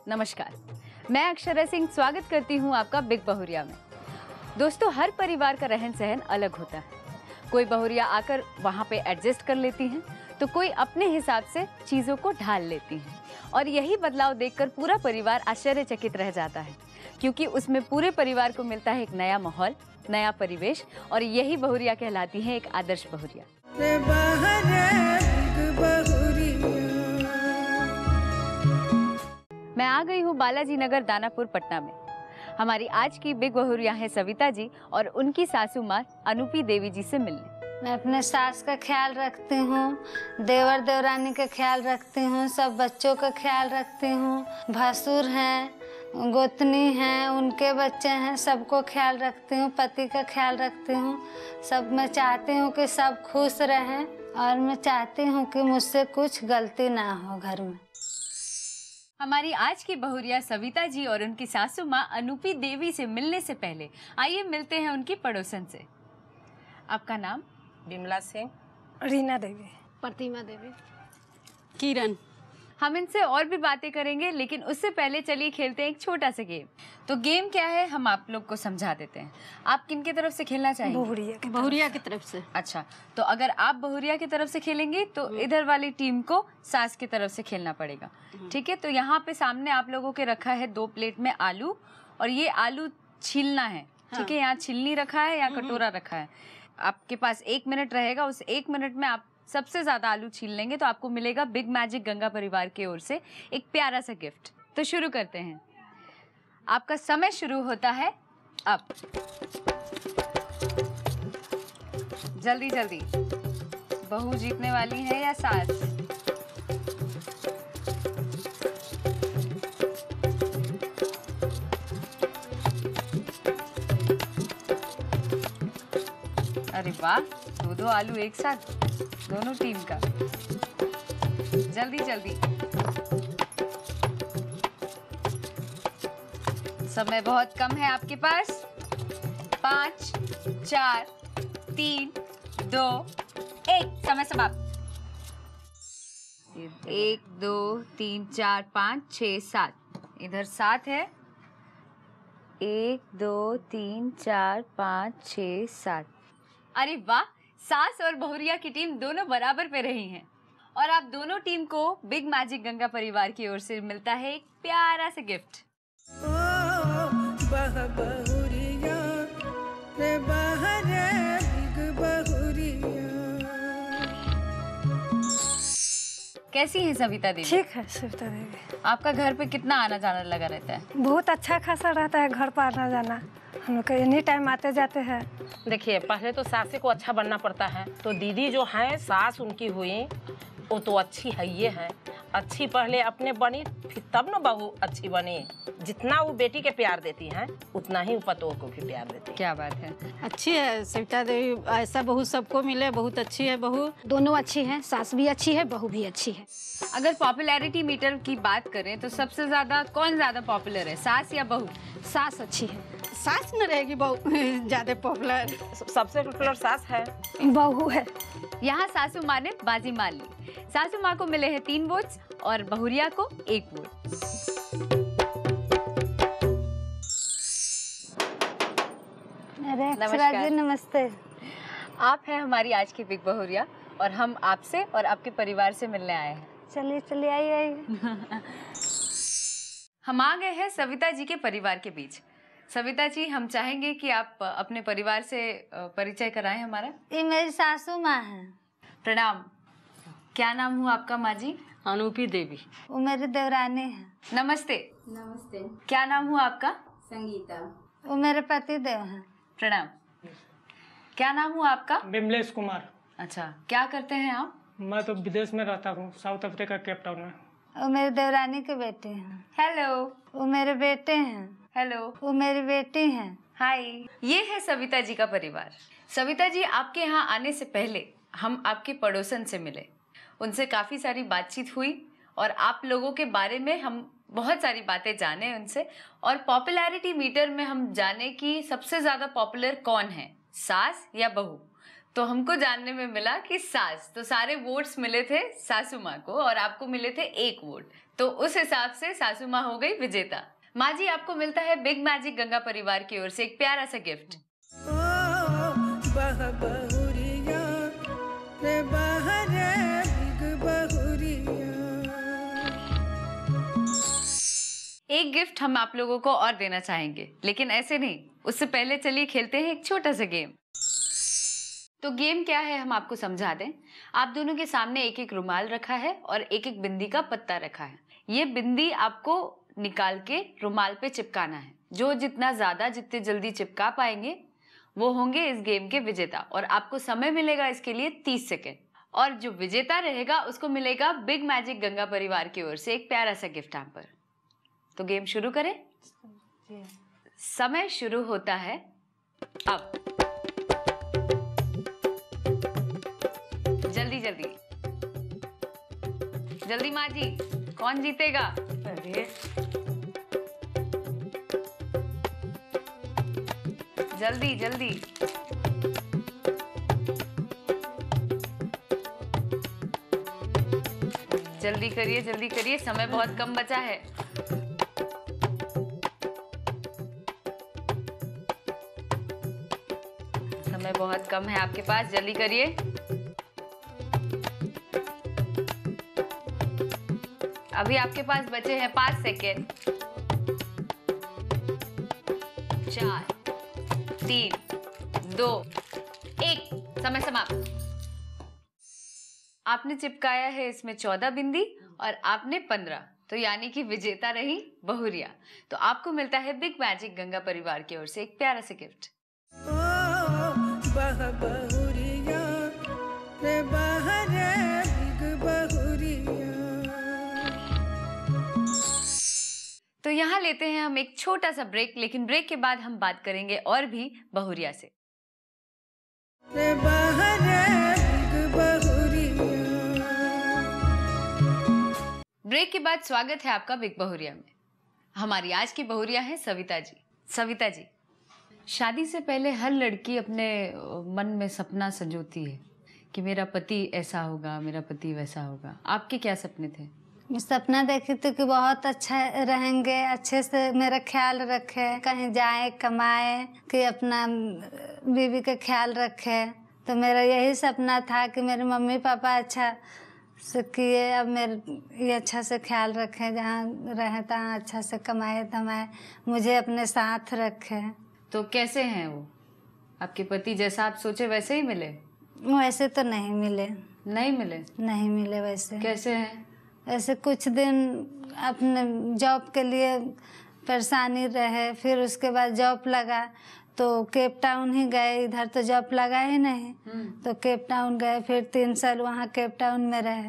नमस्कार, मैं अक्षरा सिंह स्वागत करती हूँ आपका बिग बहुरिया में। दोस्तों, हर परिवार का रहन सहन अलग होता है। कोई बहुरिया आकर वहाँ पे एडजस्ट कर लेती हैं, तो कोई अपने हिसाब से चीज़ों को ढाल लेती हैं। और यही बदलाव देखकर पूरा परिवार आश्चर्यचकित रह जाता है, क्योंकि उसमें पूरे परिवार को मिलता है एक नया माहौल, नया परिवेश, और यही बहुरिया कहलाती है एक आदर्श बहुरिया। मैं आ गई हूँ बालाजी नगर दानापुर पटना में। हमारी आज की बिग बहुरिया है सविता जी और उनकी सासू माँ अनूपी देवी जी से मिलने। मैं अपने सास का ख्याल रखती हूँ, देवर देवरानी का ख्याल रखती हूँ, सब बच्चों का ख्याल रखती हूँ, भसुर हैं, गोतनी हैं, उनके बच्चे हैं, सबको ख्याल रखती हूँ, पति का ख्याल रखती हूँ। सब मैं चाहती हूँ कि सब खुश रहें और मैं चाहती हूँ कि मुझसे कुछ गलती ना हो घर में। हमारी आज की बहुरिया सविता जी और उनकी सासू माँ अनूपी देवी से मिलने से पहले आइए मिलते हैं उनकी पड़ोसन से। आपका नाम? बिमला सिंह, रीना देवी, प्रतिमा देवी, किरण। हम इनसे और भी बातें करेंगे, लेकिन उससे पहले चलिए खेलते हैं एक छोटा सा गेम। तो गेम क्या है हम आप लोग को समझा देते हैं। आप किन की तरफ से खेलना चाहेंगे? बहुरिया की तरफ से। अच्छा, तो अगर आप बहुरिया की तरफ से खेलेंगे तो इधर वाली टीम को सास की तरफ से खेलना पड़ेगा। ठीक है, तो यहाँ पे सामने आप लोगों के रखा है 2 प्लेट में आलू, और ये आलू छीलना है। ठीक है, यहाँ छिलनी रखा है, यहाँ कटोरा रखा है। आपके पास 1 मिनट रहेगा, उस 1 मिनट में आप सबसे ज्यादा आलू छील लेंगे तो आपको मिलेगा बिग मैजिक गंगा परिवार की ओर से एक प्यारा सा गिफ्ट। तो शुरू करते हैं, आपका समय शुरू होता है अब। जल्दी जल्दी, बहू जीतने वाली है या सास? अरे वाह, 2 आलू एक साथ, दोनों टीम का। जल्दी जल्दी, समय बहुत कम है आपके पास। 5 4 3 2 1, समय समाप्त। 1 2 3 4 5 6 7, इधर 7 है। 1 2 3 4 5 6 7। अरे वाह, सास और बहुरिया की टीम दोनों बराबर पे रही हैं और आप दोनों टीम को बिग मैजिक गंगा परिवार की ओर से मिलता है एक प्यारा सा गिफ्ट। कैसी है सविता देवी? ठीक है सविता देवी। आपका घर पे कितना आना जाना लगा रहता है? बहुत अच्छा खासा रहता है घर पर आना जाना, हम लोग एनी टाइम आते जाते हैं। देखिए पहले तो सासे को अच्छा बनना पड़ता है, तो दीदी जो है सास उनकी हुई वो तो अच्छी है, ये है अच्छी पहले अपने बनी, फिर तब न बहू अच्छी बनी। जितना वो बेटी के प्यार देती हैं उतना ही पतोह को भी प्यार देती है। क्या बात है, अच्छी है सविता देवी, ऐसा बहू सबको मिले, बहुत अच्छी है बहू। दोनों अच्छी हैं, सास भी अच्छी है, बहू भी अच्छी है। अगर पॉपुलैरिटी मीटर की बात करें तो सबसे ज्यादा कौन ज्यादा पॉपुलर है, सास या बहू? सास अच्छी है। सास न रहेगी बहू ज्यादा पॉपुलर? सबसे पॉपुलर सास है। बहू है। यहाँ सासू माँ ने बाजी मार ली। सासू माँ को मिले हैं 3 वोट्स और बहुरिया को 1 वोट। अरे अक्षरा जी नमस्ते। आप हैं हमारी आज की बिग बहुरिया और हम आपसे और आपके परिवार से मिलने आए हैं। चलिए चलिए, आइए आइए। हम आ गए हैं सविता जी के परिवार के बीच। सविता जी, हम चाहेंगे कि आप अपने परिवार से परिचय कराएं हमारा। ये मेरी सासू माँ है। प्रणाम, क्या नाम हुआ आपका माँ जी? अनूपी देवी। वो मेरी देवरानी है। नमस्ते। नमस्ते। क्या नाम हुआ आपका? संगीता। वो मेरे पति देव हैं। प्रणाम। क्या नाम हुआ आपका? बिमलेश कुमार। अच्छा, क्या करते हैं आप? मैं तो विदेश में रहता हूँ, साउथ अफ्रीका केप टाउन में। वो मेरी देवरानी के बेटे हैं। हेलो। वो मेरे बेटे हैं। हेलो। वो मेरी बेटी हैं। हाय। ये है सविता जी का परिवार। सविता जी, आपके यहाँ आने से पहले हम आपके पड़ोसन से मिले, उनसे काफ़ी सारी बातचीत हुई और आप लोगों के बारे में हम बहुत सारी बातें जाने उनसे, और पॉपुलैरिटी मीटर में हम जाने कि सबसे ज़्यादा पॉपुलर कौन है, सास या बहू। तो हमको जानने में मिला कि सास, तो सारे वोट्स मिले थे सासू माँ को और आपको मिले थे 1 वोट, तो उस हिसाब से सासू माँ हो गई विजेता। माँ जी, आपको मिलता है बिग मैजिक गंगा परिवार की ओर से एक प्यारा सा गिफ्ट। एक गिफ्ट हम आप लोगों को और देना चाहेंगे, लेकिन ऐसे नहीं, उससे पहले चलिए खेलते हैं एक छोटा सा गेम। तो गेम क्या है हम आपको समझा दें। आप दोनों के सामने एक एक रुमाल रखा है और एक एक बिंदी का पत्ता रखा है। ये बिंदी आपको निकाल के रुमाल पे चिपकाना है। जो जितना ज्यादा, जितने जल्दी चिपका पाएंगे वो होंगे इस गेम के विजेता, और आपको समय मिलेगा इसके लिए 30 सेकेंड। और जो विजेता रहेगा उसको मिलेगा बिग मैजिक गंगा परिवार की ओर से एक प्यारा सा गिफ्ट हैम्पर। तो गेम शुरू करें। समय शुरू होता है अब। जल्दी जल्दी जल्दी माँ जी, कौन जीतेगा? अरे जल्दी जल्दी जल्दी करिए, समय बहुत कम बचा है। समय बहुत कम है आपके पास, जल्दी करिए। अभी आपके पास बचे हैं 5 सेकेंड। 4, 3, 2, 1, समय समाप्त। आपने चिपकाया है इसमें 14 बिंदी और आपने 15, तो यानी कि विजेता रही बहुरिया। तो आपको मिलता है बिग मैजिक गंगा परिवार की ओर से एक प्यारा सा गिफ्ट। तो यहाँ लेते हैं हम एक छोटा सा ब्रेक, लेकिन ब्रेक के बाद हम बात करेंगे और भी बहुरिया से। ब्रेक के बाद स्वागत है आपका बिग बहुरिया में। हमारी आज की बहुरिया है सविता जी। सविता जी, शादी से पहले हर लड़की अपने मन में सपना संजोती है कि मेरा पति ऐसा होगा, मेरा पति वैसा होगा। आपके क्या सपने थे? मैं सपना देखी थी कि बहुत अच्छा रहेंगे, अच्छे से मेरा ख्याल रखे, कहीं जाए कमाए, कि अपना बीवी का ख्याल रखे। तो मेरा यही सपना था कि मेरे मम्मी पापा अच्छा से किए, अब मेरे ये अच्छा से ख्याल रखें, जहाँ रहे तहाँ अच्छा से कमाए धमाए, मुझे अपने साथ रखे। तो कैसे हैं वो? आपके पति जैसा आप सोचे वैसे ही मिले? वैसे तो नहीं मिले। नहीं मिले? नहीं मिले वैसे। कैसे हैं? ऐसे कुछ दिन अपने जॉब के लिए परेशानी रहे, फिर उसके बाद जॉब लगा तो केप टाउन ही गए। इधर तो जॉब लगा ही नहीं, तो केप टाउन गए, फिर 3 साल वहाँ केप टाउन में रहे।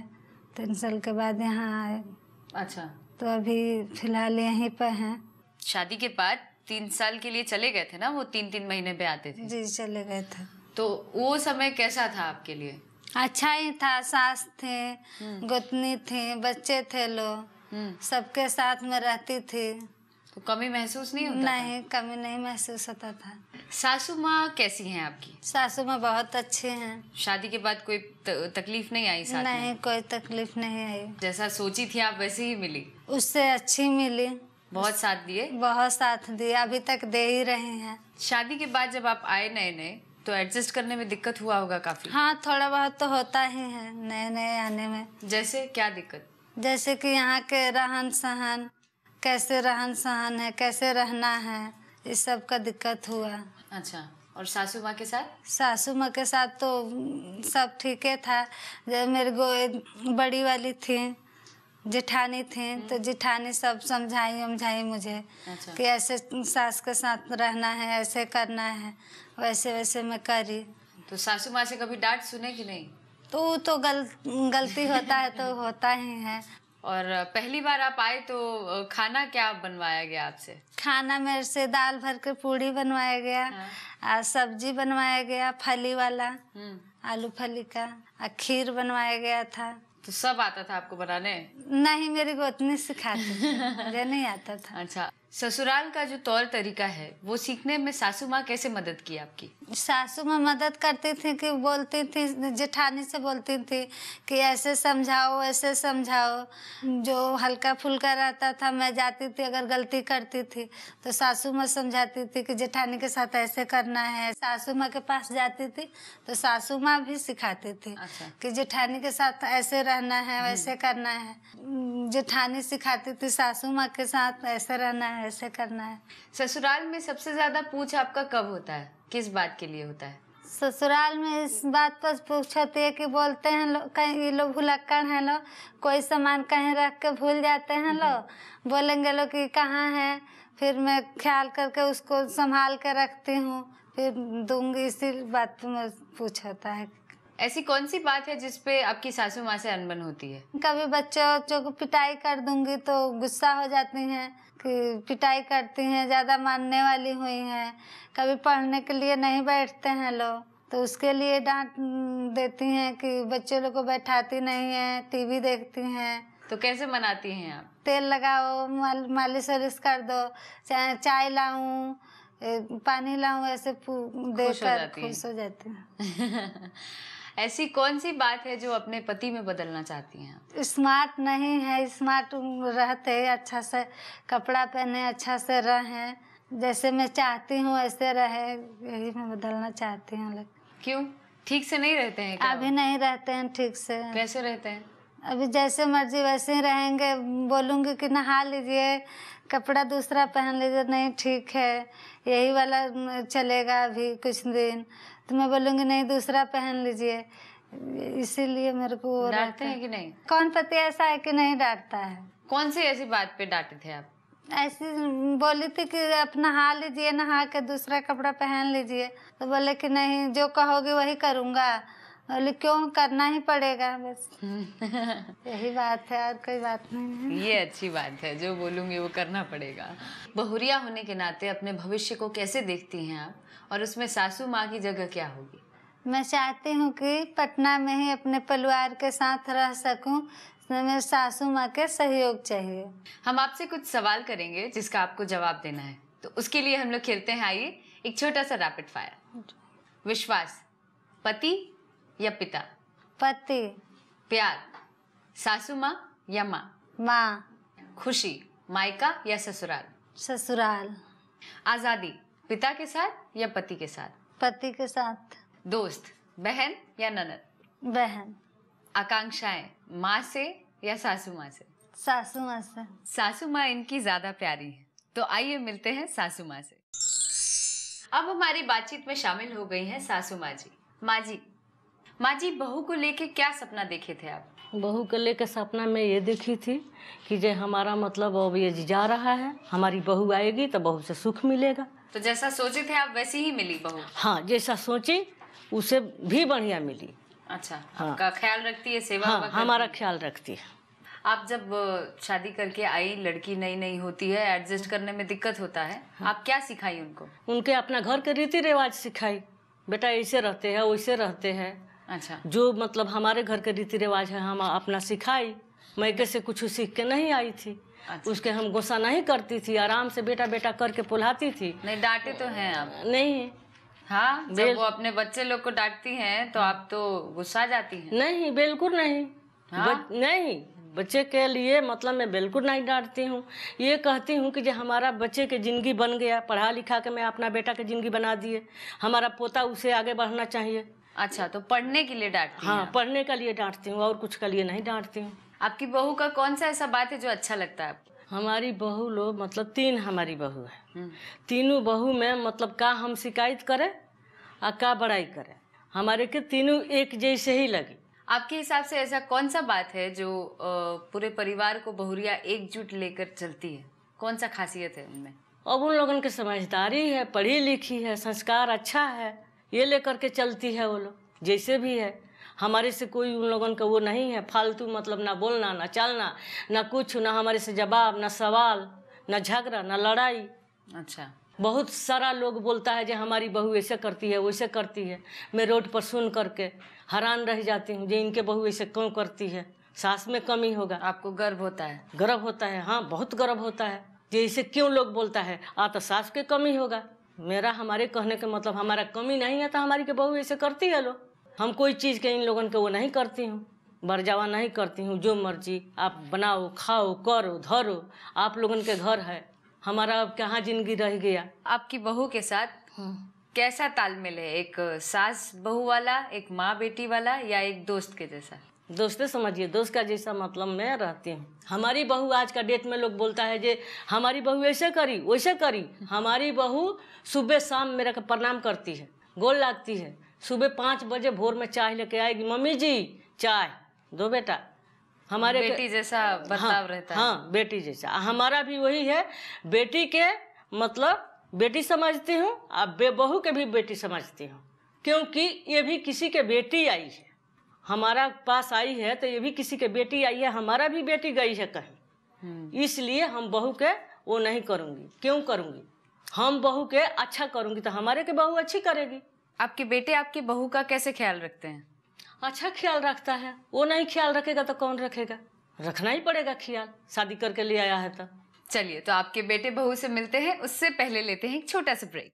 3 साल के बाद यहाँ आए। अच्छा, तो अभी फिलहाल यहीं पर हैं। शादी के बाद 3 साल के लिए चले गए थे ना, वो 3-3 महीने पे आते थे? जी चले गए थे। तो वो समय कैसा था आपके लिए? अच्छा ही था। सास थे, गोतनी थी, बच्चे थे, लोग सबके साथ में रहती थी। तो कमी महसूस नहीं होता? नहीं, कमी नहीं महसूस होता था। सासू माँ कैसी हैं आपकी? सासू माँ बहुत अच्छी हैं। शादी के बाद कोई तकलीफ नहीं आई साथ में? नहीं, कोई तकलीफ नहीं आई। जैसा सोची थी आप वैसे ही मिली? उससे अच्छी मिली। बहुत साथ दिए? बहुत साथ दिया, अभी तक दे ही रहे हैं। शादी के बाद जब आप आए नए नए, तो एडजस्ट करने में दिक्कत हुआ होगा काफी? हाँ, थोड़ा बहुत तो होता ही है नए नए आने में। जैसे क्या दिक्कत? जैसे कि यहाँ के रहन सहन, कैसे रहन सहन है, कैसे रहना है, इस सब का दिक्कत हुआ। अच्छा, और सासू माँ के साथ? सासू माँ के साथ तो सब ठीक है था। जब मेरे बड़ी वाली थी, जेठानी थी, तो जेठानी सब समझाई मुझे। अच्छा। कि ऐसे सास के साथ रहना है, ऐसे करना है, वैसे वैसे मैं करी। तो सासू माँ से कभी डांट सुने कि नहीं? तो वो तो गलती होता है तो होता ही है। और पहली बार आप आए तो खाना क्या बनवाया गया आपसे? खाना मेरे से दाल भर के पूड़ी बनवाया गया। हाँ। सब्जी बनवाया गया फली वाला, आलू फली का। खीर बनवाया गया था। तो सब आता था आपको बनाने? नहीं, मेरी गोतनी सिखाती थी, मुझे नहीं आता था। अच्छा, ससुराल का जो तौर तरीका है वो सीखने में सासू माँ कैसे मदद की आपकी? सासू माँ मदद करती थी कि बोलती थी, जेठानी से बोलती थी कि ऐसे समझाओ ऐसे समझाओ। जो हल्का फुल्का रहता था मैं जाती थी, अगर गलती करती थी तो सासू माँ समझाती थी कि जेठानी के साथ ऐसे करना है। सासू माँ के पास जाती थी तो सासू माँ भी सिखाती थी कि जेठानी के साथ ऐसे रहना है, वैसे करना है। जेठानी सिखाती थी सासू माँ के साथ ऐसे रहना है, ऐसे करना है। ससुराल में सबसे ज्यादा पूछ आपका कब होता है, किस बात के लिए होता है? ससुराल में इस बात पर पूछ होती है कि बोलते हैं लोग, कहीं ये लोग भुलक्कड़ हैं लोग, कोई सामान कहीं रख के भूल जाते हैं लोग, बोलेंगे लोग कि कहाँ है, फिर मैं ख्याल करके उसको संभाल के रखती हूँ, फिर दूंगी। इसी बात में पूछ होता है। ऐसी कौन सी बात है जिसपे आपकी सासू माँ से अनबन होती है? कभी बच्चों को पिटाई कर दूंगी तो गुस्सा हो जाती हैं कि पिटाई करती हैं, ज़्यादा मानने वाली हुई हैं। कभी पढ़ने के लिए नहीं बैठते हैं लोग तो उसके लिए डांट देती हैं कि बच्चे लोग को बैठाती नहीं है, टीवी देखती हैं। तो कैसे मनाती हैं आप? तेल लगाओ, मालिश वालिश कर दो, चाय लाऊं, पानी लाऊं, ऐसे देकर खुश हो जाती हैं। ऐसी कौन सी बात है जो अपने पति में बदलना चाहती हैं आप? स्मार्ट नहीं है, स्मार्ट रहते, अच्छा से कपड़ा पहने, अच्छा से रहें, जैसे मैं चाहती हूँ ऐसे रहे, यही मैं बदलना चाहती हूँ। लेकिन क्यों, ठीक से नहीं रहते हैं क्या? अभी नहीं रहते हैं ठीक से। कैसे रहते हैं? अभी जैसे मर्जी वैसे ही रहेंगे। बोलूँगी कि नहा लीजिए, कपड़ा दूसरा पहन लीजिए, नहीं ठीक है यही वाला चलेगा अभी कुछ दिन, तो मैं बोलूँगी नहीं दूसरा पहन लीजिए। इसीलिए मेरे को डांटते हैं कि नहीं? कौन पति ऐसा है कि नहीं डांटता है। कौन सी ऐसी बात पे डांटे थे आप? ऐसी बोली थी कि आप नहा लीजिए, नहा के दूसरा कपड़ा पहन लीजिए, तो बोले कि नहीं जो कहोगे वही करूँगा। बोले क्यों, करना ही पड़ेगा बस। यही बात है, और कोई बात नहीं है। ये अच्छी बात है, जो बोलूंगी वो करना पड़ेगा। बहुरिया होने के नाते अपने भविष्य को कैसे देखती हैं आप, और उसमें सासू माँ की जगह क्या होगी? मैं चाहती हूँ कि पटना में ही अपने परिवार के साथ रह सकूं। इसमें मेरे सासू माँ के सहयोग चाहिए। हम आपसे कुछ सवाल करेंगे जिसका आपको जवाब देना है, तो उसके लिए हम लोग खेलते हैं। आइए एक छोटा सा रैपिड फायर। विश्वास, पति या पिता? पति। प्यार, सासू माँ या माँ? माँ। खुशी, मायका या ससुराल? ससुराल। आजादी, पिता के साथ या पति के साथ? पति के साथ। दोस्त, बहन या ननद? बहन। आकांक्षाएं, माँ से या सासू माँ से? सासू माँ से। सासू माँ इनकी ज्यादा प्यारी है, तो आइए मिलते हैं सासू माँ से। अब हमारी बातचीत में शामिल हो गई हैं सासू माँ जी। माँ जी, बहू को लेके क्या सपना देखे थे आप? बहू को लेकर सपना में ये देखी थी कि जो हमारा मतलब अब ये जा रहा है, हमारी बहू आएगी तो बहू से सुख मिलेगा। तो जैसा सोचे थे आप वैसी ही मिली बहू? हाँ, जैसा सोची उसे भी बढ़िया मिली। अच्छा, हाँ। आपका ख्याल रखती है, सेवा? हाँ, हमारा ख्याल रखती है। आप जब शादी करके आई, लड़की नई नई होती है, एडजस्ट करने में दिक्कत होता है। हाँ। आप क्या सिखाई उनको? उनके अपना घर के रीति रिवाज सिखाई। बेटा ऐसे रहते हैं, वैसे रहते हैं। अच्छा। जो मतलब हमारे घर के रीति रिवाज है हम अपना सिखाई। मैके से कुछ सीख के नहीं आई थी। अच्छा। उसके हम गुस्सा नहीं करती थी, आराम से बेटा बेटा करके पुलाती थी। नहीं डांटे तो हैं आप? नहीं। हाँ, जब वो अपने बच्चे लोग को डांटती हैं तो आप तो गुस्सा जाती हैं? नहीं, बिल्कुल नहीं। हाँ? नहीं, बच्चे के लिए मतलब मैं बिल्कुल नहीं डांटती हूँ। ये कहती हूँ कि जो हमारा बच्चे की ज़िंदगी बन गया, पढ़ा लिखा के मैं अपना बेटा की ज़िंदगी बना दिए, हमारा पोता उसे आगे बढ़ना चाहिए। अच्छा, तो पढ़ने के लिए डांटती हैं? हाँ, पढ़ने के लिए डांटती हूँ, और कुछ के लिए नहीं डांटती हूँ। आपकी बहू का कौन सा ऐसा बात है जो अच्छा लगता है आपको? हमारी बहू लोग मतलब 3 हमारी बहू है। तीनों बहू में मतलब का हम शिकायत करें और का बड़ाई करें, हमारे के तीनों एक जैसे ही लगी। आपके हिसाब से ऐसा कौन सा बात है जो पूरे परिवार को बहुरिया एकजुट लेकर चलती है? कौन सा खासियत है उनमें? अब उन लोगों की समझदारी है, पढ़ी लिखी है, संस्कार अच्छा है, ये लेकर के चलती है वो लोग। जैसे भी है, हमारे से कोई उन लोगों का वो नहीं है फालतू, मतलब ना बोलना, ना चलना, ना कुछ, ना हमारे से जवाब, ना सवाल, ना झगड़ा, ना लड़ाई। अच्छा। बहुत सारा लोग बोलता है जो हमारी बहू ऐसे करती है, वैसे करती है। मैं रोड पर सुन करके हैरान रह जाती हूँ, जो इनके बहू ऐसे क्यों करती है, सास में कमी होगा। आपको गर्व होता है? गर्व होता है, हाँ, बहुत गर्व होता है। जैसे क्यों लोग बोलता है तो सास के कमी होगा। मेरा हमारे कहने का मतलब हमारा कमी नहीं है तो हमारी के बहू ऐसे करती है लोग। हम कोई चीज़ के इन लोगों के वो नहीं करती हूँ, बरजावा नहीं करती हूँ। जो मर्जी आप बनाओ, खाओ, करो, धरो, आप लोगों के घर है, हमारा अब कहाँ जिंदगी रह गया। आपकी बहू के साथ कैसा तालमेल है? एक सास बहू वाला, एक माँ बेटी वाला, या एक दोस्त के जैसा? दोस्ते समझिए, दोस्त का जैसा मतलब मैं रहती हूँ। हमारी बहू आज का डेट में लोग बोलता है जे हमारी बहू ऐसे करी वैसे करी। हमारी बहू सुबह शाम मेरा का प्रणाम करती है, गोल लागती है। सुबह 5 बजे भोर में चाय लेके आएगी, मम्मी जी चाय दो बेटा। हमारे बेटी जैसा बर्ताव रहता है। हाँ, बेटी जैसा। हमारा भी वही है, बेटी के मतलब बेटी समझती हूँ, अब बहू के भी बेटी समझती हूँ, क्योंकि ये भी किसी के बेटी आई है, हमारा पास आई है तो ये भी किसी के बेटी आई है, हमारा भी बेटी गई है कहीं। इसलिए हम बहू के वो नहीं करूँगी। क्यों करूँगी? हम बहू के अच्छा करूँगी तो हमारे के बहू अच्छी करेगी। आपके बेटे आपकी बहू का कैसे ख्याल रखते हैं? अच्छा ख्याल रखता है। वो नहीं ख्याल रखेगा तो कौन रखेगा? रखना ही पड़ेगा ख्याल, शादी करके ले आया है तो। चलिए, तो आपके बेटे बहू से मिलते हैं, उससे पहले लेते हैं एक छोटा सा ब्रेक।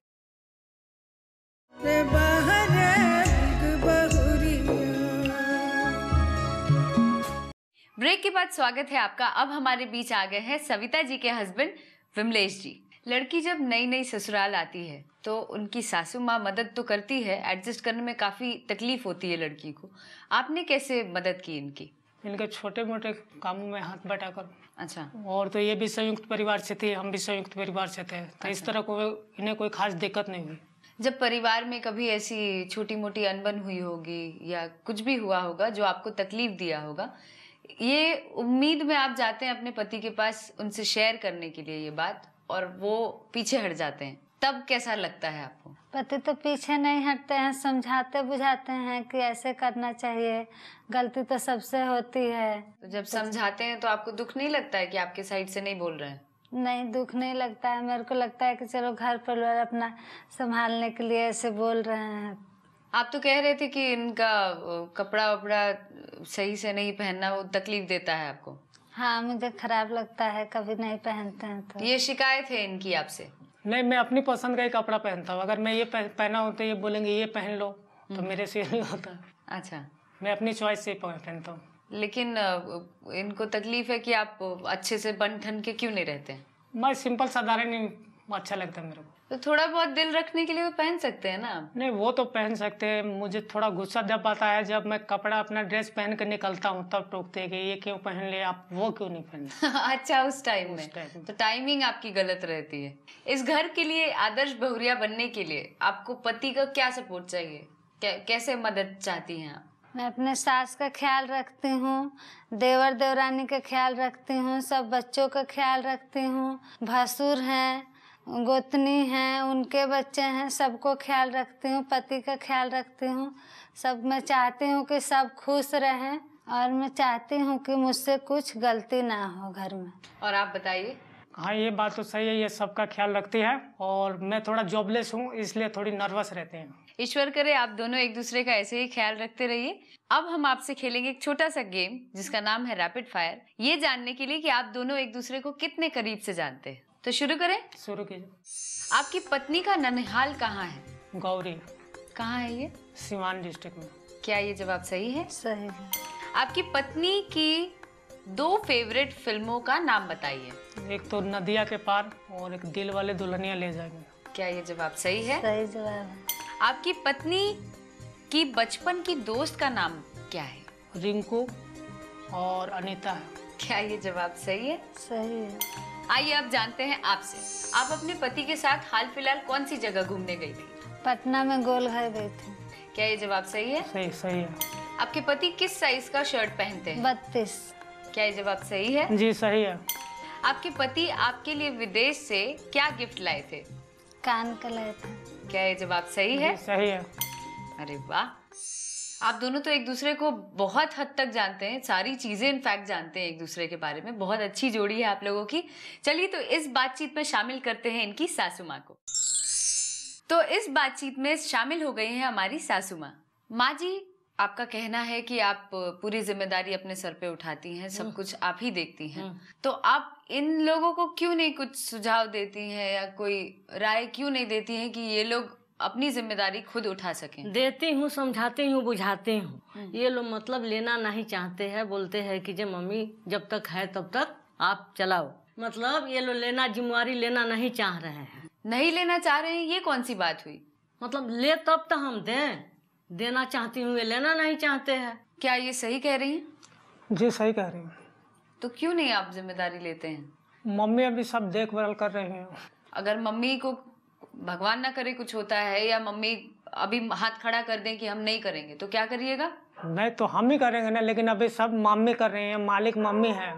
ब्रेक के बाद स्वागत है आपका। अब हमारे बीच आ गए हैं सविता जी के हस्बैंड विमलेश जी। लड़की जब नई नई ससुराल आती है तो उनकी सासू माँ मदद तो करती है, एडजस्ट करने में काफ़ी तकलीफ होती है लड़की को। आपने कैसे मदद की इनकी? इनके छोटे मोटे कामों में हाथ बटाकर। अच्छा। और तो ये भी संयुक्त परिवार से थे, हम भी संयुक्त परिवार से थे, तो इस तरह को इन्हें कोई खास दिक्कत नहीं हुई। जब परिवार में कभी ऐसी छोटी मोटी अनबन हुई होगी या कुछ भी हुआ होगा जो आपको तकलीफ दिया होगा, ये उम्मीद में आप जाते हैं अपने पति के पास उनसे शेयर करने के लिए ये बात, और वो पीछे हट जाते हैं, तब कैसा लगता है आपको? पति तो पीछे नहीं हटते हैं, समझाते बुझाते हैं कि ऐसे करना चाहिए, गलती तो सबसे होती है। तो जब समझाते हैं तो आपको दुख नहीं लगता है कि आपके साइड से नहीं बोल रहे हैं? नहीं, दुख नहीं लगता है। मेरे को लगता है कि चलो घर परिवार अपना संभालने के लिए ऐसे बोल रहे हैं। आप तो कह रहे थे कि इनका कपड़ा वपड़ा सही से नहीं पहनना वो तकलीफ देता है आपको। हाँ, मुझे खराब लगता है, कभी नहीं पहनते हैं तो। ये शिकायत है इनकी आपसे? नहीं, मैं अपनी पसंद का ही कपड़ा पहनता हूँ। अगर मैं ये पहना हो तो ये बोलेंगे ये पहन लो, तो मेरे से नहीं होता। अच्छा। मैं अपनी चॉइस से पहनता हूँ। लेकिन इनको तकलीफ है कि आप अच्छे से बन ठन के क्यों नहीं रहते हैं? मैं सिंपल साधारण ही अच्छा लगता है मेरे को। तो थोड़ा बहुत दिल रखने के लिए तो पहन सकते हैं ना आप? नहीं, वो तो पहन सकते हैं। मुझे थोड़ा गुस्सा जब आता है, जब मैं कपड़ा अपना ड्रेस पहन कर निकलता हूँ, तब टोकते हैं कि ये क्यों पहन ले आप, वो क्यों नहीं पहन। अच्छा, उस टाइम में तो टाइमिंग आपकी गलत रहती है। इस घर के लिए आदर्श बहुरिया बनने के लिए आपको पति का क्या सपोर्ट चाहिए? कैसे मदद चाहती हैं आप? मैं अपने सास का ख्याल रखती हूँ, देवर देवरानी का ख्याल रखती हूँ, सब बच्चों का ख्याल रखती हूँ, भसुर हैं, गोतनी हैं, उनके बच्चे हैं, सबको ख्याल रखती हूँ, पति का ख्याल रखती हूँ। सब मैं चाहती हूँ कि सब खुश रहें, और मैं चाहती हूँ कि मुझसे कुछ गलती ना हो घर में। और आप बताइए। हाँ, ये बात तो सही है, ये सबका ख्याल रखती है। और मैं थोड़ा जॉबलेस हूँ, इसलिए थोड़ी नर्वस रहते हैं। ईश्वर करे आप दोनों एक दूसरे का ऐसे ही ख्याल रखते रहिए। अब हम आपसे खेलेंगे एक छोटा सा गेम जिसका नाम है रैपिड फायर, ये जानने के लिए कि आप दोनों एक दूसरे को कितने करीब से जानते हैं। तो शुरू करें? शुरू कीजिए। आपकी पत्नी का ननिहाल कहाँ है? गौरी। कहाँ है ये? सिवान डिस्ट्रिक्ट में। क्या ये जवाब सही है? सही है। आपकी पत्नी की 2 फेवरेट फिल्मों का नाम बताइए। एक तो नदिया के पार और एक दिल वाले दुल्हनिया ले जाएंगे। क्या ये जवाब सही है? सही जवाब है। आपकी पत्नी की बचपन की दोस्त का नाम क्या है? रिंकू और अनीता है। क्या ये जवाब सही है? सही है। आइए अब जानते हैं आपसे, आप अपने पति के साथ हाल फिलहाल कौन सी जगह घूमने गई थी? पटना में गोलघर गई थी। क्या ये जवाब सही है? सही है। आपके पति किस साइज का शर्ट पहनते हैं? 32। क्या ये जवाब सही है? जी सही है। आपके पति आपके लिए विदेश से क्या गिफ्ट लाए थे? कान का लाए थे। क्या ये जवाब सही है? सही है। अरे वाह, आप दोनों तो एक दूसरे को बहुत हद तक जानते हैं, सारी चीजें इनफैक्ट जानते हैं एक दूसरे के बारे में। बहुत अच्छी जोड़ी है आप लोगों की। चलिए, तो इस बातचीत में शामिल करते हैं इनकी सासू माँ को। तो इस बातचीत में शामिल हो गई हैं हमारी सासू माँ। माँ जी, आपका कहना है कि आप पूरी जिम्मेदारी अपने सर पे उठाती हैं, सब कुछ आप ही देखती हैं, तो आप इन लोगों को क्यों नहीं कुछ सुझाव देती हैं या कोई राय क्यों नहीं देती हैं कि ये लोग अपनी जिम्मेदारी खुद उठा सकें? देती हूँ, समझाती हूँ, बुझाती हूँ। ये लोग मतलब लेना नहीं चाहते हैं, बोलते हैं कि जे मम्मी जब तक है तब तक आप चलाओ। मतलब ये लोग लेना, जिम्मेवारी लेना नहीं चाह रहे हैं। नहीं लेना चाह रहे हैं, ये कौन सी बात हुई? मतलब ले तब तो हम दें, देना चाहती हूँ, ये लेना नहीं चाहते हैं। क्या ये सही कह रही हैं? जी सही कह रही हूँ। तो क्यों नहीं आप जिम्मेदारी लेते हैं? मम्मी अभी सब देखभाल कर रही हैं। अगर मम्मी को भगवान ना करे कुछ होता है या मम्मी अभी हाथ खड़ा कर दें कि हम नहीं करेंगे, तो क्या करिएगा? नहीं तो हम ही करेंगे ना, लेकिन अभी सब मम्मी कर रही हैं, मालिक मम्मी है,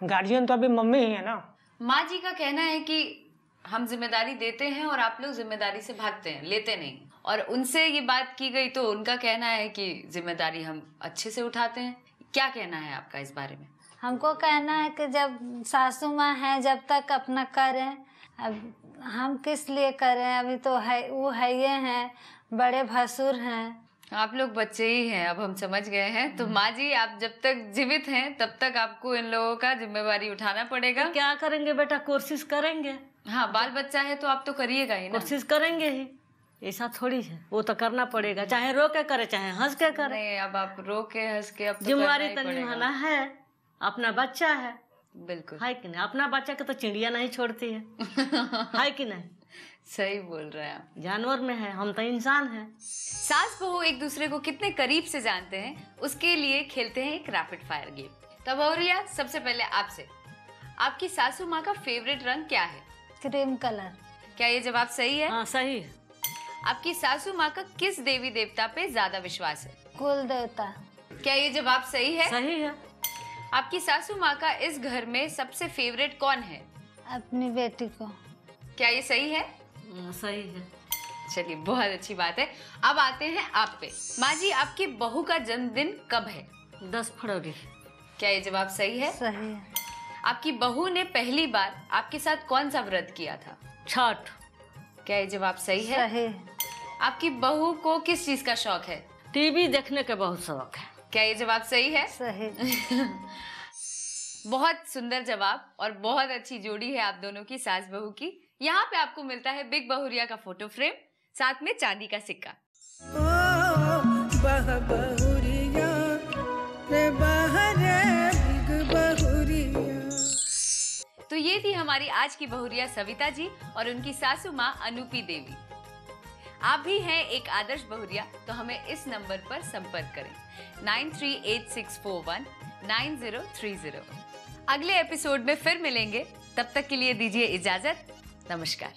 गार्जियन तो अभी मम्मी ही है ना। माँ जी का कहना है कि हम जिम्मेदारी देते हैं और आप लोग जिम्मेदारी से भागते हैं, लेते नहीं। और उनसे ये बात की गई तो उनका कहना है कि जिम्मेदारी हम अच्छे से उठाते हैं। क्या कहना है आपका इस बारे में? हमको कहना है कि जब सासू माँ है जब तक अपना करें, अब हम किस लिए करें, अभी तो है वो है ये हैं, बड़े भसुर हैं। आप लोग बच्चे ही हैं, अब हम समझ गए हैं। तो माँ जी आप जब तक जीवित हैं तब तक आपको इन लोगों का जिम्मेवारी उठाना पड़ेगा। तो क्या करेंगे बेटा, कोशिश करेंगे। हाँ, बाल बच्चा है तो आप तो करिएगा ही ना। कोशिश करेंगे ही, ऐसा थोड़ी है, वो तो करना पड़ेगा, चाहे रो के करे चाहे हंस के करे। नहीं, अब आप रो के हंस के अब तो जिम्मेवारी करना तो ही पड़ेगा। निभाना है, अपना बच्चा है। बिल्कुल है कि नहीं? अपना बच्चा के तो चिड़िया नहीं छोड़ती है है कि नहीं? सही बोल रहे हैं आप। जानवर में है, हम तो इंसान हैं। सास बहू एक दूसरे को कितने करीब से जानते हैं, उसके लिए खेलते हैं एक रैपिड फायर गेम। तब बहुरिया, सबसे पहले आपसे, आपकी सासू माँ का फेवरेट रंग क्या है? Cream colour. क्या ये जवाब सही है? हाँ सही है। आपकी सासू माँ का किस देवी देवता पे ज्यादा विश्वास है? कुल देवता। क्या ये जवाब सही है? सही है। आपकी सासू माँ का इस घर में सबसे फेवरेट कौन है? अपनी बेटी को। क्या ये सही है? सही है। चलिए, बहुत अच्छी बात है। अब आते हैं आप पे। माँ जी, आपकी बहू का जन्मदिन कब है? 10 फरवरी। क्या ये जवाब सही है? सही है। आपकी बहू ने पहली बार आपके साथ कौन सा व्रत किया था? छठ। क्या ये जवाब सही है? सही है। आपकी बहू को किस चीज का शौक है? टीवी देखने का बहुत शौक है। क्या ये जवाब सही है? सही। बहुत सुंदर जवाब और बहुत अच्छी जोड़ी है आप दोनों की, सास बहू की। यहाँ पे आपको मिलता है बिग बहुरिया का फोटो फ्रेम, साथ में चांदी का सिक्का। बहुरिया रे बहरे बिग बहुरिया। तो ये थी हमारी आज की बहुरिया सविता जी और उनकी सासू माँ अनूपी देवी। आप भी हैं एक आदर्श बहुरिया तो हमें इस नंबर पर संपर्क करें 9386419030। अगले एपिसोड में फिर मिलेंगे, तब तक के लिए दीजिए इजाजत। नमस्कार।